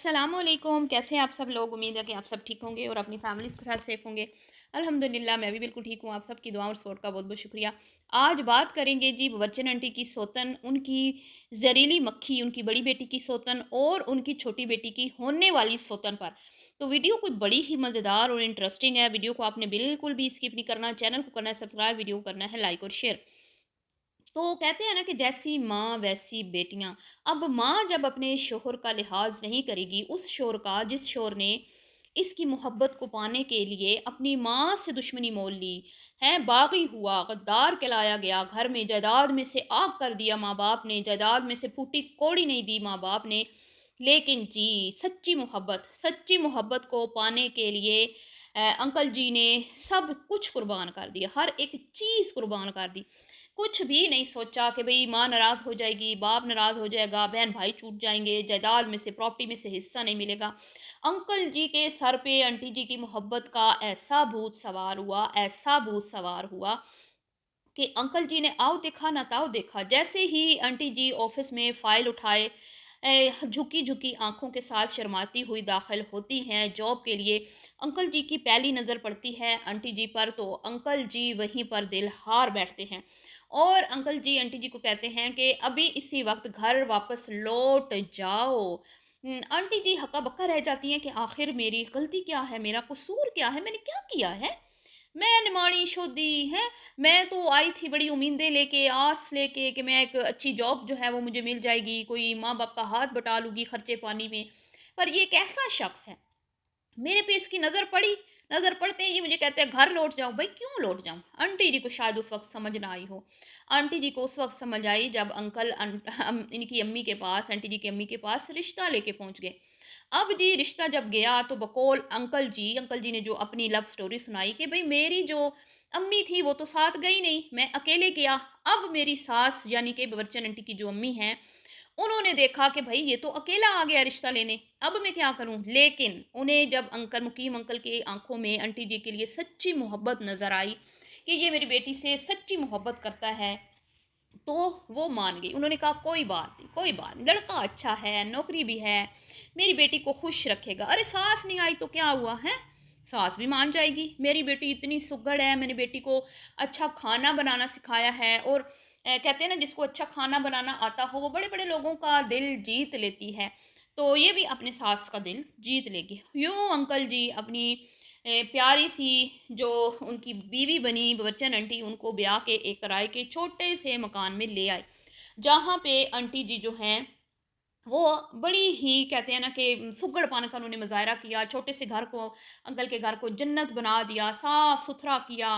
अस्सलामुअलैकुम। कैसे हैं आप सब लोग? उम्मीद है कि आप सब ठीक होंगे और अपनी फैमिलीज़ के साथ सेफ़ होंगे। अल्हम्दुलिल्लाह मैं भी बिल्कुल ठीक हूँ। आप सबकी दुआ और सपोर्ट का बहुत बहुत शुक्रिया। आज बात करेंगे जी बच्चन आंटी की सौतन, उनकी जहरीली मक्खी, उनकी बड़ी बेटी की सौतन और उनकी छोटी बेटी की होने वाली सौतन पर। तो वीडियो कोई बड़ी ही मज़ेदार और इंटरेस्टिंग है। वीडियो को आपने बिल्कुल भी स्किप नहीं करना। चैनल को करना है सब्सक्राइब, वीडियो को करना है लाइक और शेयर। तो कहते हैं ना कि जैसी माँ वैसी बेटियां। अब माँ जब अपने शोहर का लिहाज नहीं करेगी, उस शोहर का जिस शोहर ने इसकी मोहब्बत को पाने के लिए अपनी माँ से दुश्मनी मोल ली है, बागी हुआ, गद्दार कहलाया गया, घर में जायदाद में से आग कर दिया माँ बाप ने, जायदाद में से फूटी कौड़ी नहीं दी माँ बाप ने। लेकिन जी सच्ची मोहब्बत को पाने के लिए अंकल जी ने सब कुछ कुर्बान कर दिया, हर एक चीज़ कुर्बान कर दी। कुछ भी नहीं सोचा कि भई माँ नाराज़ हो जाएगी, बाप नाराज़ हो जाएगा, बहन-भाई छूट जाएँगे, जायदाद में से, प्रॉपर्टी में से हिस्सा नहीं मिलेगा। अंकल जी के सर पे आंटी जी की मोहब्बत का ऐसा भूत सवार हुआ कि अंकल जी ने आओ देखा ना ताओ देखा। जैसे ही आंटी जी ऑफ़िस में फ़ाइल उठाए झुकी-झुकी आँखों के साथ शर्माती हुई दाखिल होती हैं जॉब के लिए। अंकल जी की पहली नज़र पड़ती है आंटी जी पर, तो अंकल जी वहीं पर दिल हार बैठते हैं और अंकल जी आंटी जी को कहते हैं कि अभी इसी वक़्त घर वापस लौट जाओ। आंटी जी हक्का-बक्का रह जाती हैं कि आखिर मेरी गलती क्या है? मेरा कसूर क्या है? मैंने क्या किया है? मैं निमाणी शोधी हैं, मैं तो आई थी बड़ी उम्मीदें लेके, आस लेके कि मैं एक अच्छी जॉब जो है वो मुझे मिल जाएगी, कोई माँ-बाप का हाथ बटा लूँगी खर्चे पानी में। पर ये कैसा शख़्स है? मेरे पे इसकी नज़र पड़ी, नज़र पड़ते ही ये मुझे कहते हैं घर लौट जाओ। भई क्यों लौट जाऊँ? आंटी जी को शायद उस वक़्त समझ ना आई हो। आंटी जी को उस वक़्त समझ आई जब अंकल इनकी अम्मी के पास, आंटी जी की अम्मी के पास रिश्ता लेके पहुँच गए। अब जी रिश्ता जब गया तो बकौल अंकल जी ने जो अपनी लव स्टोरी सुनाई कि भई मेरी जो अम्मी थी वो तो साथ गई नहीं, मैं अकेले गया। अब मेरी सास यानी कि बबरचन आंटी की जो अम्मी हैं, उन्होंने देखा कि भई ये तो अकेला आ गया रिश्ता लेने, अब मैं क्या करूँ? लेकिन उन्हें जब अंकल मुकीम अंकल की आँखों में आंटी जी के लिए सच्ची मोहब्बत नज़र आई कि ये मेरी बेटी से सच्ची मोहब्बत करता है, तो वो मान गई। उन्होंने कहा कोई बात नहीं, लड़का अच्छा है, नौकरी भी है, मेरी बेटी को खुश रखेगा। अरे सास नहीं आई तो क्या हुआ है? सास भी मान जाएगी। मेरी बेटी इतनी सुघड़ है, मैंने बेटी को अच्छा खाना बनाना सिखाया है और कहते हैं ना जिसको अच्छा खाना बनाना आता हो वो बड़े-बड़े लोगों का दिल जीत लेती है। तो ये भी अपने सास का दिल जीत लेगी। यूँ अंकल जी अपनी प्यारी सी जो उनकी बीवी बनी बच्चन आंटी उनको ब्याह के एक किराए के छोटे से मकान में ले आए। जहाँ पे आंटी जी जो हैं वो बड़ी ही कहते हैं ना कि सुघड़पन का उन्होंने मुज़ाहरा किया। छोटे से घर को अंकल के घर को जन्नत बना दिया, साफ-सुथरा किया।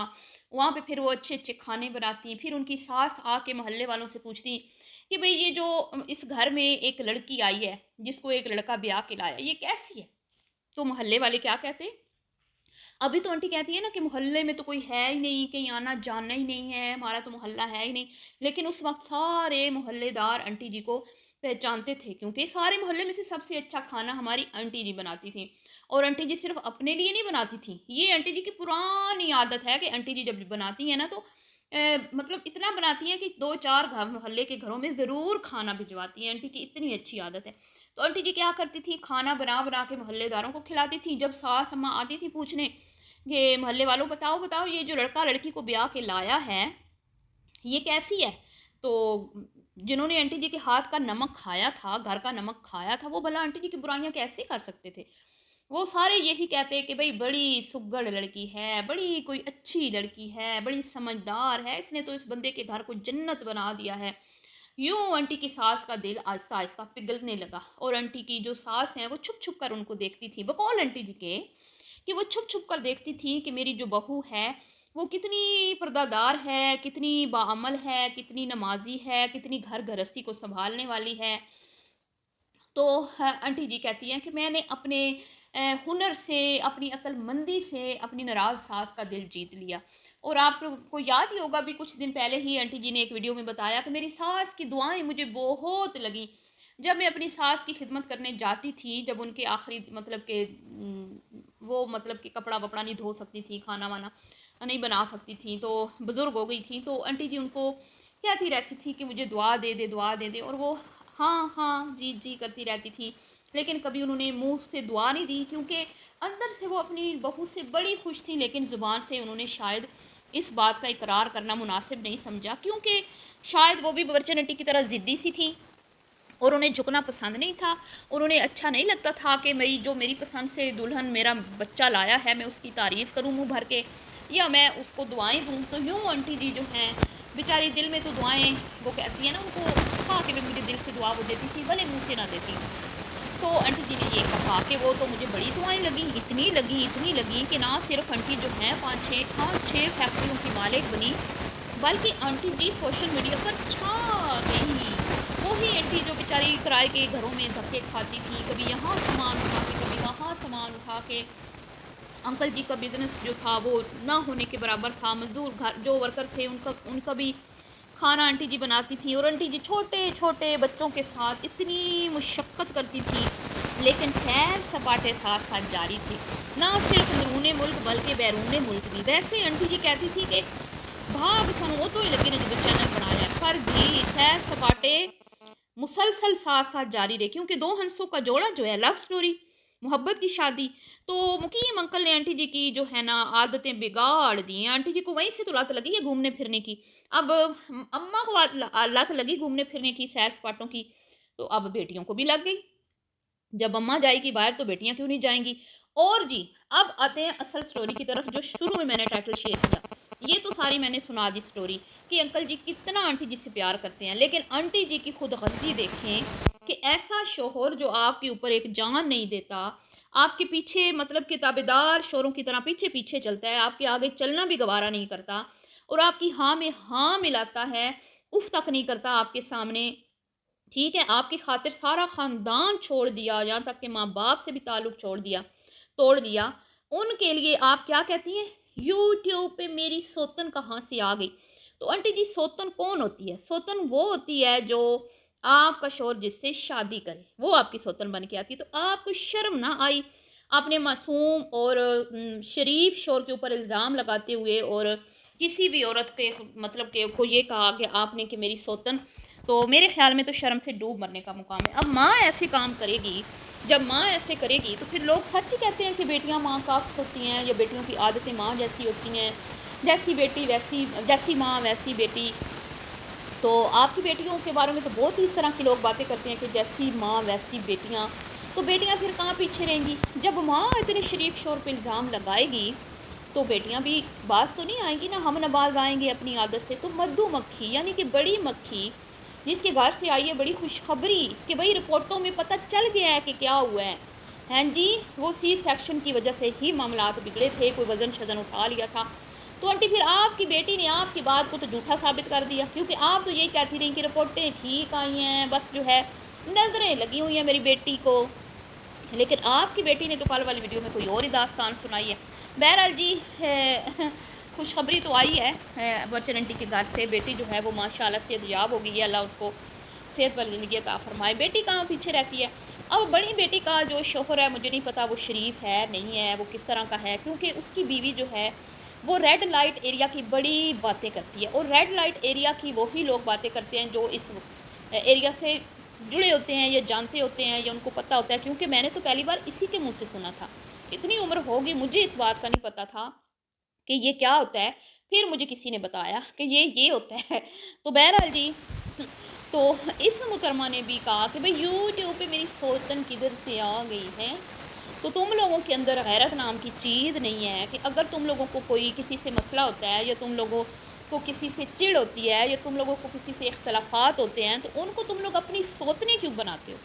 वहाँ पे फिर वो अच्छे-अच्छे खाने बनाती। फिर उनकी सास आके मोहल्ले वालों से पूछती कि भई ये जो इस घर में एक लड़की आई है, जिसको एक लड़का ब्याह के लाया, ये कैसी है? तो मोहल्ले वाले क्या कहते? अभी तो आंटी कहती है ना कि मोहल्ले में तो कोई है ही नहीं, कहीं आना-जाना ही नहीं है, हमारा तो मोहल्ला है ही नहीं। लेकिन उस वक़्त सारे मोहल्लेदार आंटी जी को पहचानते थे क्योंकि सारे मोहल्ले में से सबसे अच्छा खाना हमारी आंटी जी बनाती थीं। और आंटी जी सिर्फ़ अपने लिए नहीं बनाती थीं, ये आंटी जी की पुरानी आदत है कि आंटी जी जब भी बनाती हैं ना तो मतलब इतना बनाती हैं कि 2-4 घर मोहल्ले के घरों में ज़रूर खाना भिजवाती हैं, आंटी की इतनी अच्छी आदत है। तो आंटी जी क्या करती थी, खाना बना-बना के मोहल्लेदारों को खिलाती थी। जब सास अम्मा आती थी पूछने ये मोहल्ले वालों बताओ ये जो लड़का लड़की को ब्याह के लाया है ये कैसी है? तो जिन्होंने आंटी जी के हाथ का नमक खाया था, घर का नमक खाया था, वो भला आंटी जी की बुराइयां कैसे कर सकते थे? वो सारे यही कहते कि भाई बड़ी सुघड़ लड़की है, बड़ी कोई अच्छी लड़की है, बड़ी समझदार है, इसने तो इस बंदे के घर को जन्नत बना दिया है। यूं आंटी की सास का दिल आहिस्ता आहिस्ता पिघलने लगा और आंटी की जो सास है वो छुप छुप कर उनको देखती थी, बकौल आंटी जी के कि वो छुप छुप कर देखती थी कि मेरी जो बहू है वो कितनी पर्दादार है, कितनी बाअमल है, कितनी नमाज़ी है, कितनी घर गृहस्थी को सँभालने वाली है। तो आंटी जी कहती हैं कि मैंने अपने हुनर से, अपनी अक्लमंदी से अपनी नाराज़ सास का दिल जीत लिया। और आपको याद ही होगा अभी कुछ दिन पहले ही आंटी जी ने एक वीडियो में बताया कि मेरी सास की दुआएँ मुझे बहुत लगीं। जब मैं अपनी सास की खिदमत करने जाती थी, जब उनके आखिरी मतलब के वो मतलब कि कपड़ा-वपड़ा नहीं धो सकती थी, खाना-वाना नहीं बना सकती थी, तो बुज़ुर्ग हो गई थी, तो आंटी जी उनको कहती रहती थी कि मुझे दुआ दे दे और वो हाँ, हाँ, जी, जी करती रहती थी। لیکن کبھی انہوں نے منہ سے دعا نہیں دی، کیونکہ اندر سے وہ اپنی بہو سے بڑی خوش تھیں، لیکن زبان سے انہوں نے شاید اس بات کا اقرار کرنا مناسب نہیں سمجھا، کیونکہ شاید وہ بھی باورچی آنٹی کی طرح ضدی سی تھیں اور انہیں جھکنا پسند نہیں تھا، اور انہیں اچھا نہیں لگتا تھا کہ جو میری پسند سے دلہن میرا بچہ لایا ہے میں اس کی تعریف کروں منہ بھر کے، یا میں اس کو دعائیں دوں۔ تو یوں آنٹی جی جو ہیں بیچاری دل میں تو دعائیں وہ کہتی ہیں نا، ان کو تھا کہ مجھے دل سے دعا وہ دیتی تھی بھلے منہ سے نہ دیتی۔ تو آنٹی جی نے یہ کہا کہ وہ تو مجھے بڑی دعائیں لگیں، اتنی لگیں کہ نہ صرف آنٹی جو ہیں 5 6 فیکٹریوں کی مالک بنی، بلکہ آنٹی جی سوشل میڈیا پر چھا گئی۔ وہی آنٹی جو بیچاری کرائے کے گھروں میں دھکے کھاتی تھی، کبھی یہاں سامان اٹھا کے کبھی وہاں سامان اٹھا کے، انکل جی کا بزنس جو تھا وہ نہ ہونے کے برابر تھا، مزدور گھر جو ورکر تھے ان کا بھی کھانا آنٹی جی بناتی تھی، اور آنٹی جی چھوٹے چھوٹے بچوں کے ساتھ اتنی مشقت کرتی تھی، لیکن سیر سپاٹے ساتھ ساتھ جاری تھی، نہ صرف اندرون ملک بلکہ بیرون ملک بھی۔ ویسے آنٹی جی کہتی تھی کہ بھاگ سنو تو ہی لگی نے جب چینل بنایا ہے، پر بھی سیر سپاٹے مسلسل ساتھ ساتھ جاری رہے، کیونکہ دو ہنسوں کا جوڑا جو ہے لو سٹوری، محبت کی شادی۔ تو مقیم انکل نے آنٹی جی کی جو ہے نا عادتیں بگاڑ دی ہیں، آنٹی جی کو وہیں سے تو لت لگی ہے گھومنے پھرنے کی، اب اماں کو لت لگی گھومنے پھرنے کی سیر سپاٹوں کی، تو اب بیٹیوں کو بھی لگ گئی، جب اماں جائے گی باہر تو بیٹیاں کیوں نہیں جائیں گی۔ اور جی اب آتے ہیں اصل سٹوری کی طرف، جو شروع میں نے ٹائٹل شیئر کیا، یہ تو ساری میں نے سنا دی سٹوری کہ انکل جی کتنا آنٹی جی سے پیار کرتے ہیں، لیکن آنٹی جی کی خود غرضی دیکھیں کہ ایسا شوہر جو آپ کے اوپر ایک جان نہیں دیتا، آپ کے پیچھے مطلب کہ تابعدار شوروں کی طرح پیچھے پیچھے چلتا ہے، آپ کے آگے چلنا بھی گوارا نہیں کرتا، اور آپ کی ہاں میں ہاں ملاتا ہے، اف تک نہیں کرتا آپ کے سامنے، ٹھیک ہے، آپ کی خاطر سارا خاندان چھوڑ دیا، یہاں تک کہ ماں باپ سے بھی تعلق توڑ دیا، ان کے لیے آپ کیا کہتی ہیں، یوٹیوب پہ میری سوتن کہاں سے آ گئی۔ تو آنٹی جی سوتن کون ہوتی ہے؟ سوتن وہ ہوتی ہے جو آپ کا شوہر جس سے شادی کرے، وہ آپ کی سوتن بن کے آتی ہے۔ تو آپ کو شرم نہ آئی اپنے معصوم اور شریف شوہر کے اوپر الزام لگاتے ہوئے، اور کسی بھی عورت کے مطلب کہ کو یہ کہا کہ آپ نے کہ میری سوتن؟ تو میرے خیال میں تو شرم سے ڈوب مرنے کا مقام ہے۔ اب ماں ایسے کام کرے گی، جب ماں ایسے کرے گی تو پھر لوگ سچ ہی کہتے ہیں کہ بیٹیاں ماں کا عکس ہوتی ہیں، یا بیٹیوں کی عادتیں ماں جیسی ہوتی ہیں، جیسی بیٹی جیسی ماں ویسی بیٹی۔ تو آپ کی بیٹیوں کے بارے میں تو بہت ہی اس طرح کی لوگ باتیں کرتے ہیں کہ جیسی ماں ویسی بیٹیاں، تو بیٹیاں پھر کہاں پیچھے رہیں گی؟ جب ماں اتنے شریف شوہر پہ الزام لگائے گی تو بیٹیاں بھی باز تو نہیں آئیں گی نا، ہم نواز آئیں گے اپنی عادت سے۔ تو مدو مکھی یعنی کہ بڑی مکھی جس کے گھر سے آئی ہے بڑی خوشخبری کہ بھئی رپورٹوں میں پتہ چل گیا ہے کہ کیا ہوا ہے، ہاں جی وہ سی سیکشن کی وجہ سے ہی معاملات بگڑے تھے، کوئی وزن شزن اٹھا لیا تھا، تو آنٹی پھر آپ کی بیٹی نے آپ کی بات کو تو جھوٹا ثابت کر دیا، کیونکہ آپ تو یہی کہتی رہیں کہ رپورٹیں ٹھیک آئی ہیں، بس جو ہے نظریں لگی ہوئی ہیں میری بیٹی کو، لیکن آپ کی بیٹی نے تو کل والی ویڈیو میں کوئی اور ہی داستان سنائی ہے۔ بہرحال جی خوشخبری تو آئی ہے برچن آنٹی کے گھر سے، بیٹی جو ہے وہ ماشاءاللہ صحت یاب ہو گئی ہے، اللہ اس کو صحت والی زندگی عطا فرمائے۔ بیٹی کہاں پیچھے رہتی ہے؟ اب بڑی بیٹی کا جو شوہر ہے مجھے نہیں پتا وہ شریف ہے نہیں ہے، وہ کس طرح کا ہے، کیونکہ اس کی بیوی جو ہے وہ ریڈ لائٹ ایریا کی بڑی باتیں کرتی ہے، اور ریڈ لائٹ ایریا کی وہی لوگ باتیں کرتے ہیں جو اس ایریا سے جڑے ہوتے ہیں یا جانتے ہوتے ہیں یا ان کو پتہ ہوتا ہے، کیونکہ میں نے تو پہلی بار اسی کے منہ سے سنا تھا، اتنی عمر ہوگی مجھے اس بات کا نہیں پتہ تھا کہ یہ کیا ہوتا ہے، پھر مجھے کسی نے بتایا کہ یہ ہوتا ہے۔ تو بہرحال جی تو اس محترمہ نے بھی کہا کہ بھئی یوٹیوب پہ میری سوتن کدھر سے آ گئی ہے، تو تم لوگوں کے اندر غیرت نام کی چیز نہیں ہے کہ اگر تم لوگوں کو کوئی کسی سے مسئلہ ہوتا ہے، یا تم لوگوں کو کسی سے چڑ ہوتی ہے، یا تم لوگوں کو کسی سے اختلافات ہوتے ہیں، تو ان کو تم لوگ اپنی سوتنی کیوں بناتے ہو؟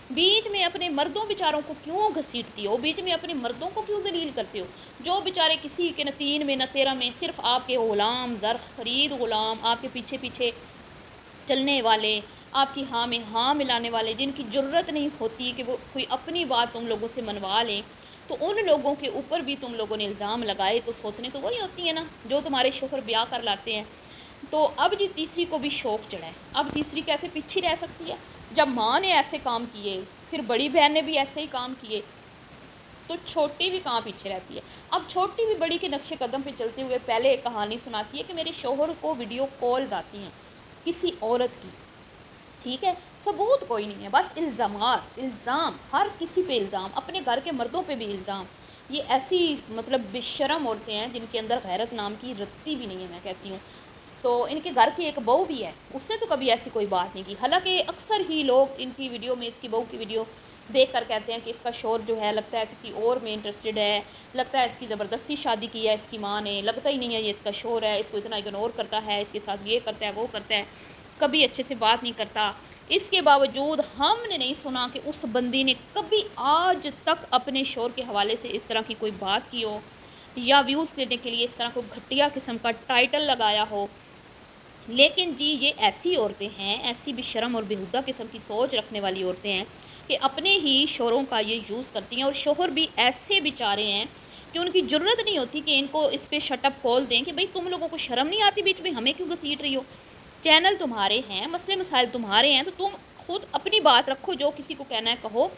بیچ میں اپنے مردوں بیچاروں کو کیوں گھسیٹتی ہو؟ بیچ میں اپنے مردوں کو کیوں ذلیل کرتے ہو؟ جو بیچارے کسی کے نہ تین میں نہ تیرہ میں، صرف آپ کے غلام، زر خرید غلام، آپ کے پیچھے پیچھے چلنے والے، آپ کی ہاں میں ہاں ملانے والے، جن کی جرت نہیں ہوتی کہ وہ کوئی اپنی بات تم لوگوں سے منوا لیں، تو ان لوگوں کے اوپر بھی تم لوگوں نے الزام لگائے، تو سوچنے تو وہی ہوتی ہیں نا جو تمہارے شوہر بیاہ کر لاتے ہیں۔ تو اب جی تیسری کو بھی شوق چڑھا ہے، اب تیسری کیسے پیچھے رہ سکتی ہے؟ جب ماں نے ایسے کام کیے، پھر بڑی بہن نے بھی ایسے ہی کام کیے، تو چھوٹی بھی کہاں پیچھے رہتی ہے؟ اب چھوٹی بھی بڑی کے نقش قدم پہ چلتے ہوئے پہلے ایک کہانی سناتی ہے کہ میرے شوہر کو ویڈیو کالز آتی ہیں کسی عورت کی، ٹھیک ہے، सबूत कोई नहीं है, बस इल्ज़ामात, इल्ज़ाम, हर किसी पे इल्ज़ाम, अपने घर के मर्दों पे भी इल्ज़ाम। ये ऐसी मतलब बेशर्म औरतें हैं जिनके अंदर गैरत नाम की रत्ती भी नहीं है, मैं कहती हूँ। तो इनके घर की एक बहू भी है, उसने तो कभी ऐसी कोई बात नहीं की। हालाँकि अक्सर ही लोग इनकी वीडियो में, इसकी बहू की वीडियो देख कर कहते हैं कि इसका शौहर जो है लगता है किसी और में इंटरेस्टेड है, लगता है इसकी ज़बरदस्ती शादी की है इसकी माँ ने, लगता ही नहीं है ये इसका शौहर है, इसको इतना इग्नोर करता है, इसके साथ ये करता है, वो करता है, कभी अच्छे से बात नहीं करता। इसके बावजूद हमने नहीं सुना कि उस बंदी ने कभी आज तक अपने शौहर के हवाले से इस तरह की कोई बात की हो, या व्यूज़ लेने के लिए इस तरह को घटिया किस्म का टाइटल लगाया हो। लेकिन जी ये ऐसी औरतें हैं, ऐसी बेशर्म और बेहुदा किस्म की सोच रखने वाली औरतें हैं कि अपने ही शौहरों का ये यूज़ करती हैं, और शौहर भी ऐसे बेचारे हैं कि उनकी ज़रूरत नहीं होती कि इनको इस पे शटअप खोल दें कि भाई तुम लोगों को शर्म नहीं आती, बीच में हमें क्यों घसीट रही हो। चैनल तुम्हारे हैं, मसले मसाइल तुम्हारे हैं, तो तुम खुद अपनी बात रखो, जो किसी को कहना है कहो।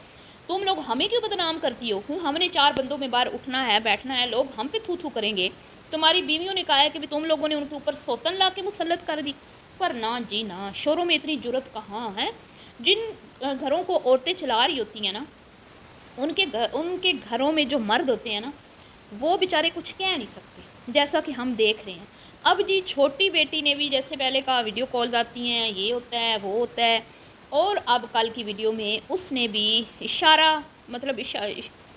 तुम लोग हमें क्यों बदनाम करती हो? क्यों हमने 4 बंदों में बाहर उठना है, बैठना है, लोग हम पे थू-थू करेंगे। तुम्हारी बीवियों ने कहा है कि भी तुम लोगों ने उनके ऊपर सौतन ला के मुसल्लत कर दी। पर ना जी ना, शोरों में इतनी जुर्रत कहाँ है। जिन घरों को औरतें चला रही होती हैं ना, उनके घरों में जो मर्द होते हैं ना, वो बेचारे कुछ कह नहीं सकते, जैसा कि हम देख रहे हैं। अब जी छोटी बेटी ने भी, जैसे पहले कहा वीडियो कॉल्स आती हैं, ये होता है, वो होता है, और अब कल की वीडियो में उसने भी इशारा, मतलब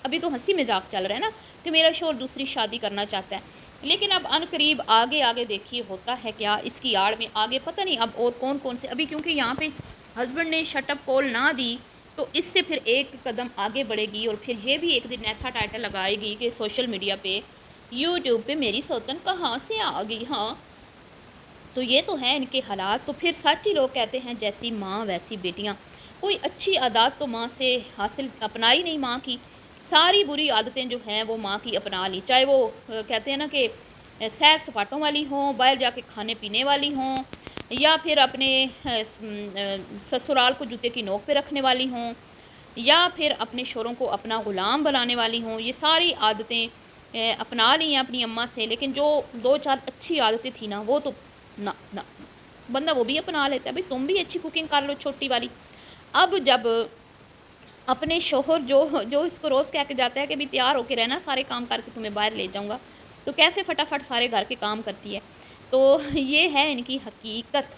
अभी तो हंसी मजाक चल रहा है ना कि मेरा शौहर दूसरी शादी करना चाहता है, लेकिन अब अनकरीब आगे आगे देखिए होता है क्या इसकी आड़ में। आगे पता नहीं अब और कौन कौन से, अभी क्योंकि यहाँ पे हस्बैंड ने शटअप कॉल ना दी, तो इससे फिर एक कदम आगे बढ़ेगी, और फिर ये भी एक दिन ऐसा टाइटल लगाएगी कि सोशल मीडिया पे, यूट्यूब पे मेरी सौतन कहाँ से आ गई। हाँ, तो ये तो है इनके हालात। तो फिर सच ही लोग कहते हैं जैसी माँ वैसी बेटियाँ। कोई अच्छी आदत तो माँ से हासिल अपनाई नहीं माँ की, सारी बुरी आदतें जो हैं वो माँ की अपना ली। चाहे वो कहते हैं ना कि सैर सपाटों वाली हों, बाहर जाके खाने पीने वाली हों, या फिर अपने ससुराल को जूते की नोक पे रखने वाली हों, या फिर अपने शौहरों को अपना ग़ुलाम बनाने वाली हों। ये सारी आदतें अपना ली हैं अपनी अम्मा से, लेकिन जो 2-4 अच्छी आदतें थी ना, वो तो ना ना, बंदा वो भी अपना लेता है। भाई तुम भी अच्छी कुकिंग कर लो छोटी वाली। अब जब अपने शौहर जो जो इसको रोज़ कह के जाता है कि भी तैयार होके रहना, सारे काम करके तुम्हें बाहर ले जाऊँगा, तो कैसे फटाफट सारे घर के काम करती है। तो ये है इनकी हकीकत।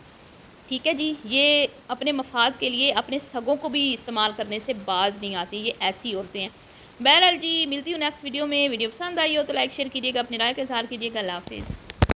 ठीक है जी, ये अपने मफाद के लिए अपने सगों को भी इस्तेमाल करने से बाज नहीं आती, ये ऐसी औरतें हैं। बहरहाल जी, मिलती हूँ नेक्स्ट वीडियो में। वीडियो पसंद आई हो तो लाइक शेयर कीजिएगा, अपनी राय का इज़हार कीजिएगा। अल्लाह हाफ़िज़।